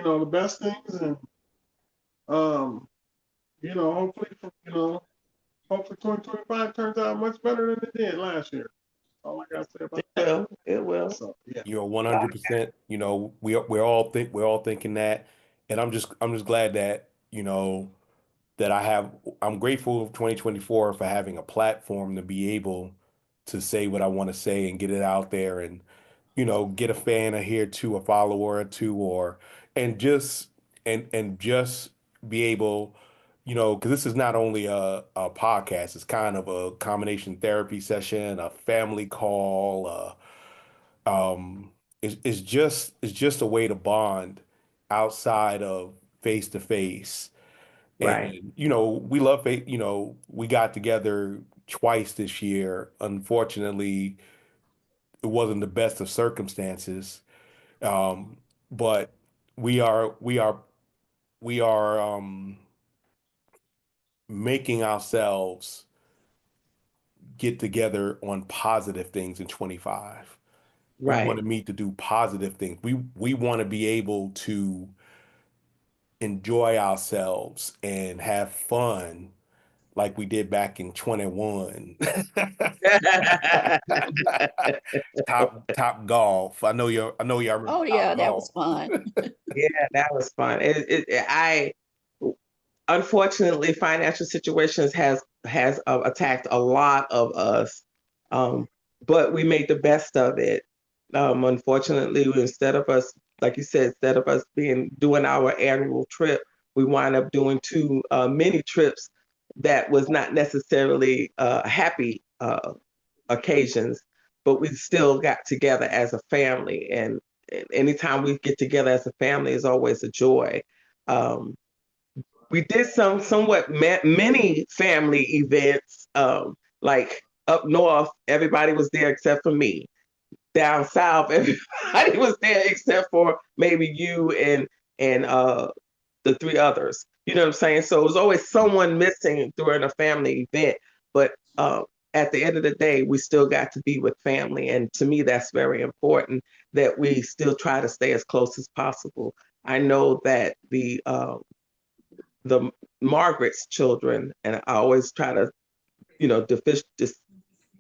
the best things, and um, hopefully, hopefully 2025 turns out much better than it did last year. All I gotta say about It will. It will. so yeah. You're 100%, we're all thinking that. And I'm just glad that, that I'm grateful of 2024 for having a platform to be able to say what I want to say and get it out there and, get a fan or here two, a follower or two, and just, and just be able, because this is not only a podcast, it's kind of a combination therapy session, a family call, it's just a way to bond outside of face to face. Right. And we love it. We got together twice this year. Unfortunately, it wasn't the best of circumstances. But we are we are we are making ourselves get together on positive things in 25. We want Right. to meet to do positive things. We want to be able to enjoy ourselves and have fun like we did back in 21. Top golf. I know y'all remember Oh yeah, top that was golf. fun. Yeah, that was fun. I unfortunately financial situations has attacked a lot of us, um, but we made the best of it. Unfortunately, instead of us, like you said, instead of us doing our annual trip, we wind up doing two mini trips that was not necessarily happy occasions, but we still got together as a family. And anytime we get together as a family is always a joy. Um, we did somewhat many family events, like up north, everybody was there except for me. Down south, everybody was there except for maybe you and the three others. You know what I'm saying? So it was always someone missing during a family event. But at the end of the day, we still got to be with family. And to me, that's very important that we still try to stay as close as possible. I know that the Margaret's children, and I always try to,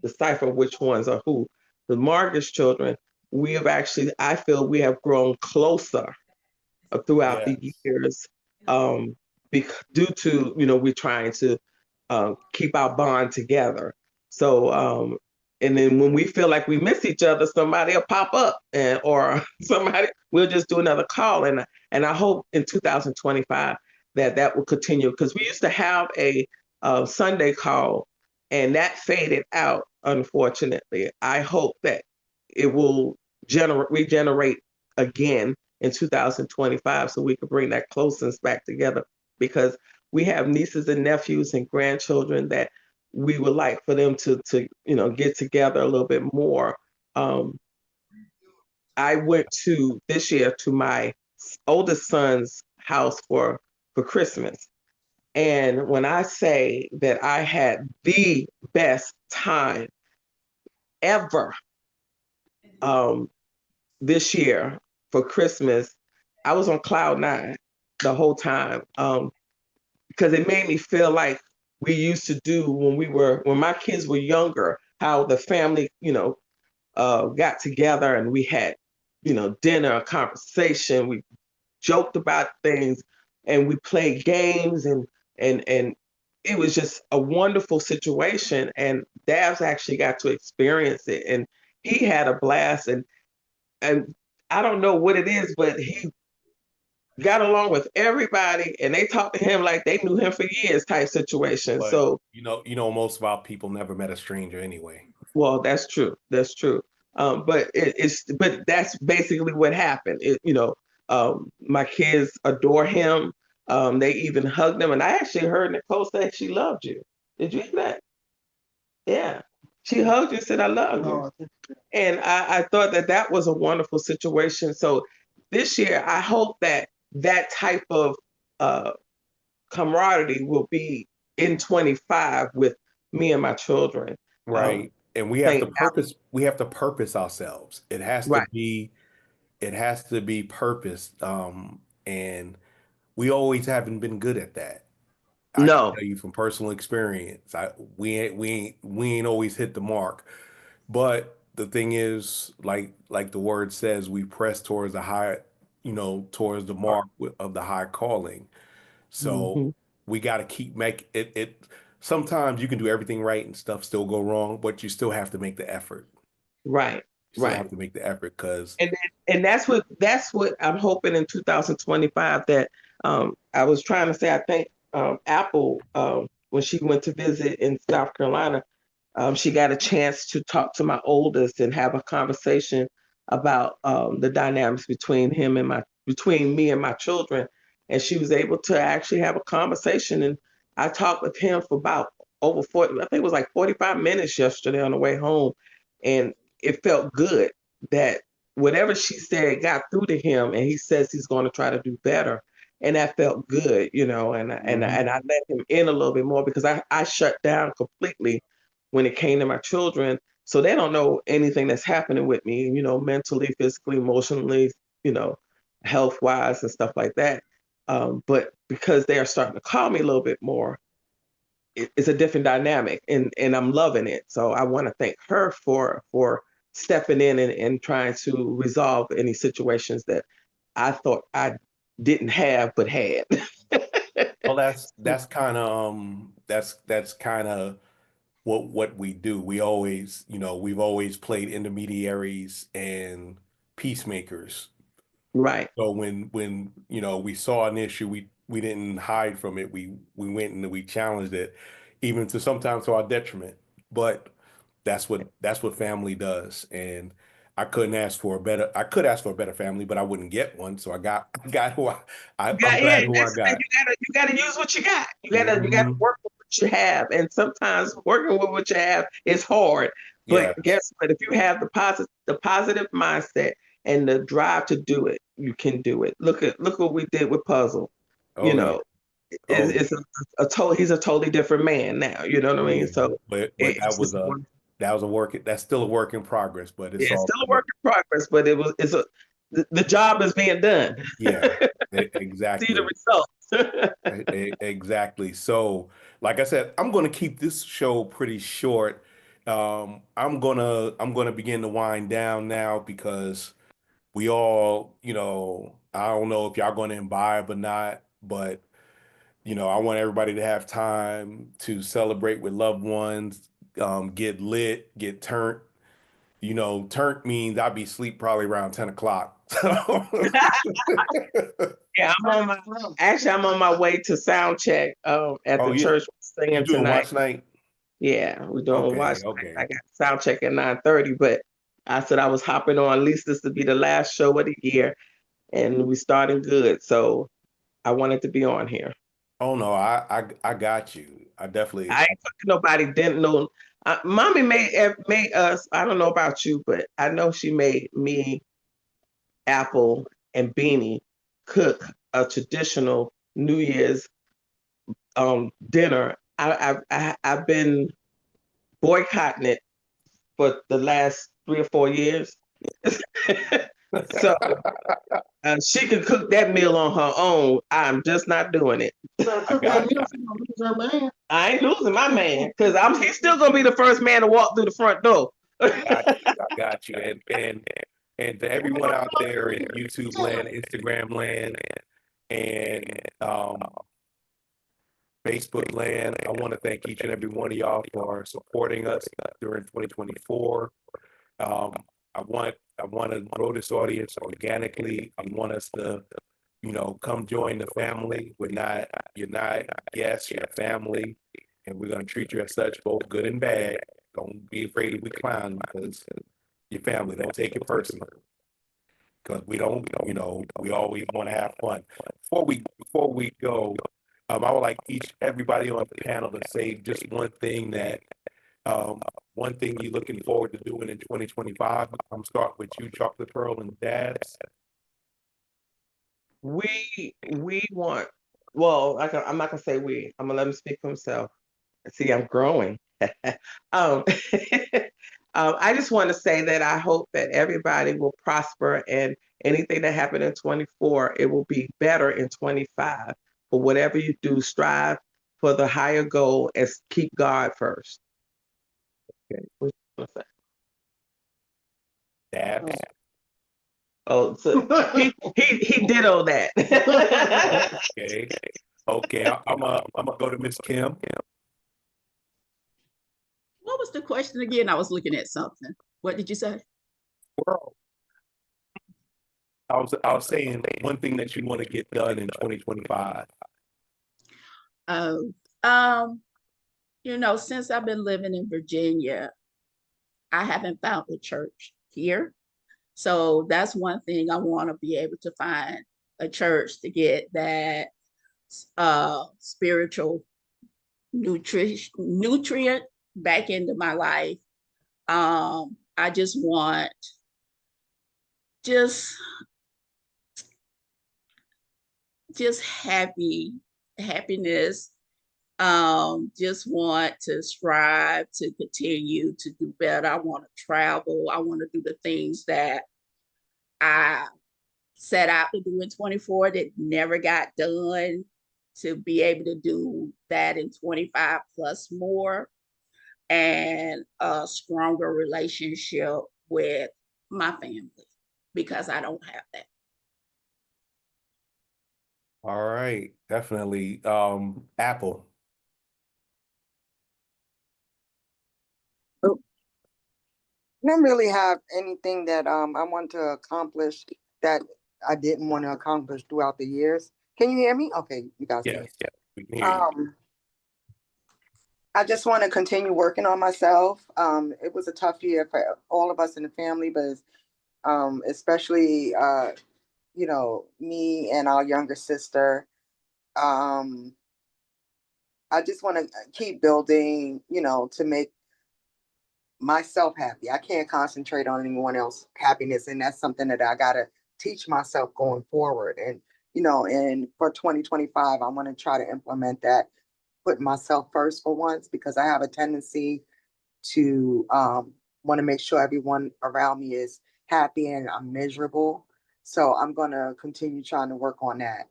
decipher which ones are who. The Margaret's children, we have actually, I feel we have grown closer throughout the Yes. years, due to we're trying to keep our bond together. So and then when we feel like we miss each other, somebody will pop up, and or somebody we'll just do another call. And I hope in 2025 that will continue, because we used to have a Sunday call, and that faded out, unfortunately. I hope that it will regenerate again in 2025, so we could bring that closeness back together, because we have nieces and nephews and grandchildren that we would like for them to get together a little bit more. Um, I went to this year to my oldest son's house for Christmas, and when I say that I had the best time ever, um, this year for Christmas, I was on cloud nine the whole time, because it made me feel like we used to do when my kids were younger, how the family, got together and we had, dinner, a conversation, we joked about things, and we played games, and it was just a wonderful situation. And Dabs actually got to experience it, and he had a blast. And I don't know what it is, but he got along with everybody, and they talked to him like they knew him for years, type situation. But So, most of our people never met a stranger anyway. well, that's true. That's true. But that's basically what happened. My kids adore him. They even hugged him, and I actually heard Nicole say she loved you. Did you hear that? Yeah, she hugged you and said, "I love you." no, And I thought that was a wonderful situation. So this year, I hope that type of uh, camaraderie will be in 25 with me and my children. Um, Right. And we have saying, to purpose ourselves. It has to right, be purposed. and we always haven't been good at that. I can No. tell you from personal experience. We ain't always hit the mark. But the thing is, like the word says, we press towards the high, towards the mark of the high calling. So Hmm. we got to keep make it. Sometimes you can do everything right and stuff still go wrong, but you still have to make the effort. Right. You still Right. have to make the effort because And that's what I'm hoping in 2025 that I was trying to say. I think Apple, when she went to visit in South Carolina, she got a chance to talk to my oldest and have a conversation about the dynamics between me and my children. And she was able to actually have a conversation. And I talked with him for about over 40, I think it was like 45 minutes yesterday on the way home. And it felt good that whatever she said got through to him, and he says he's going to try to do better. And that felt good, and I let him in a little bit more because I shut down completely when it came to my children. So they don't know anything that's happening with me, mentally, physically, emotionally, you know, health wise and stuff like that. But because they are starting to call me a little bit more, it's a different dynamic, and I'm loving it. So I want to thank her for stepping in and trying to resolve any situations that I thought I didn't have but had. well, that's kind of that's kind of what we do. We always, we've always played intermediaries and peacemakers. Right. So when we saw an issue, we didn't hide from it. We went and we challenged it, even to sometimes to our detriment. But that's what family does. And I could ask for a better family, but I wouldn't get one. So I got who I'm Yeah, glad who I that's the thing. got. You gotta use what you got. You gotta Hmm. work with what you have. And sometimes working with what you have is hard. But Yeah. guess what? If you have the positive mindset and the drive to do it, you can do it. Look what we did with Puzzle. You Oh yeah. know, Oh yeah. it's he's a totally different man now. You know what I Oh mean? yeah. So But it's just that was a work. That's still a work in progress. But yeah, it's it's all still a good. work in progress, but the job is being done. Yeah. See the Exactly. results. Exactly. So, like I said, I'm going to keep this show pretty short. I'm gonna begin to wind down now because we all, I don't know if y'all going to imbibe or not, but I want everybody to have time to celebrate with loved ones, get lit, get turned. Turnt means I'll be asleep probably around 10 o'clock. Yeah, I'm on my way to sound check at Oh the yeah, church you singing doing tonight. watch night? Yeah, we're doing Okay, watch night. okay. I got sound check at 9:30, but I said I was hopping on. At least this would be the last show of the year, and we starting good. So I wanted to be on here. Oh no, I got you. I definitely. I ain't cooking nobody didn't know. Mommy made us. I don't know about you, but I know she made me, Apple, and Beanie cook a traditional New Year's dinner. I've been boycotting it for the last 3 or 4 years. So she can cook that meal on her own. I'm just not doing it. I got you. I ain't losing my man because he's still gonna be the first man to walk through the front door. I got you. I got you. And to everyone out there in YouTube land, Instagram land, and Facebook land, I want to thank each and every one of y'all for supporting us during 2024. Um, I want to grow this audience organically. I want us to, come join the family. You're not guests, you're family, and we're gonna treat you as such, both good and bad. Don't be afraid to be clown because your family. Don't take it personal because we don't, we always want to have fun. Before we go, I would like everybody on the panel to say just um, one thing you're looking forward to doing in 2025. I'm starting with you, Chocolate Pearl and Dabs. We want. Well, I'm not gonna say we. I'm gonna let him speak for himself. See, I'm growing. um, I just want to say that I hope that everybody will prosper, and anything that happened in 24, it will be better in 25. For whatever you do, strive for the higher goal and keep God first. Okay. What you want to say? Dabs. Oh, so he did all that. Okay. Okay. I'm gonna go to Miss Kim. What was the question again? I was looking at something. What did you say? World. I was saying one thing that you want to get done in 2025. Oh, since I've been living in Virginia, I haven't found a church here. So that's one thing I want to be able to find a church to get that spiritual nutrient back into my life. I just want just happiness. Just want to strive to continue to do better. I want to travel. I want to do the things that I set out to do in 24 that never got done, to be able to do that in 25 plus more, and a stronger relationship with my family, because I don't have that. All right, definitely. Apple. I don't really have anything that I want to accomplish that I didn't want to accomplish throughout the years. Can you hear me? Okay, you guys Yeah, can. yeah, we can hear you. I just want to continue working on myself. It was a tough year for all of us in the family, but especially me and our younger sister. I just want to keep building, to make myself happy. I can't concentrate on anyone else's happiness, and that's something that I gotta teach myself going forward. And and for 2025, I want to try to implement that, put myself first for once, because I have a tendency to want to make sure everyone around me is happy and I'm miserable. So I'm gonna continue trying to work on that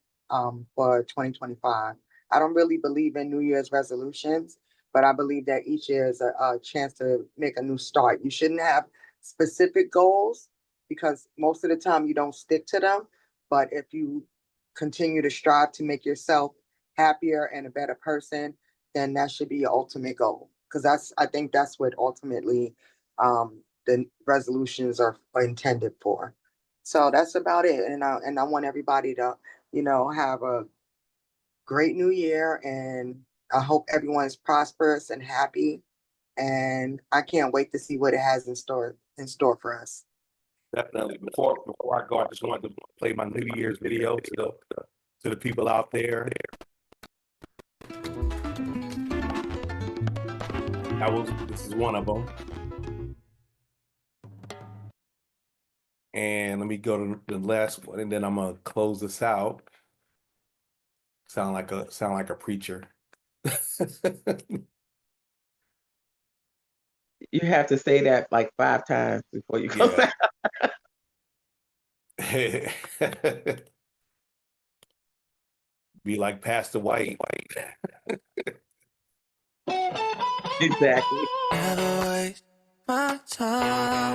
for 2025. I don't really believe in New Year's resolutions, but I believe that each year is a chance to make a new start. You shouldn't have specific goals, because most of the time you don't stick to them. But if you continue to strive to make yourself happier and a better person, then that should be your ultimate goal. Because I think that's what ultimately the resolutions are intended for. So that's about it. And I want everybody to, have a great new year, and I hope everyone's prosperous and happy. And I can't wait to see what it has in store for us. Definitely. Before I go, I just wanted to play my New Year's video to the people out there. This is one of them. And let me go to the last one, and then I'm gonna close this out. Sound like a preacher. You have to say that like 5 times before you go. Yeah. Be like Pastor White. Exactly. Never waste my time.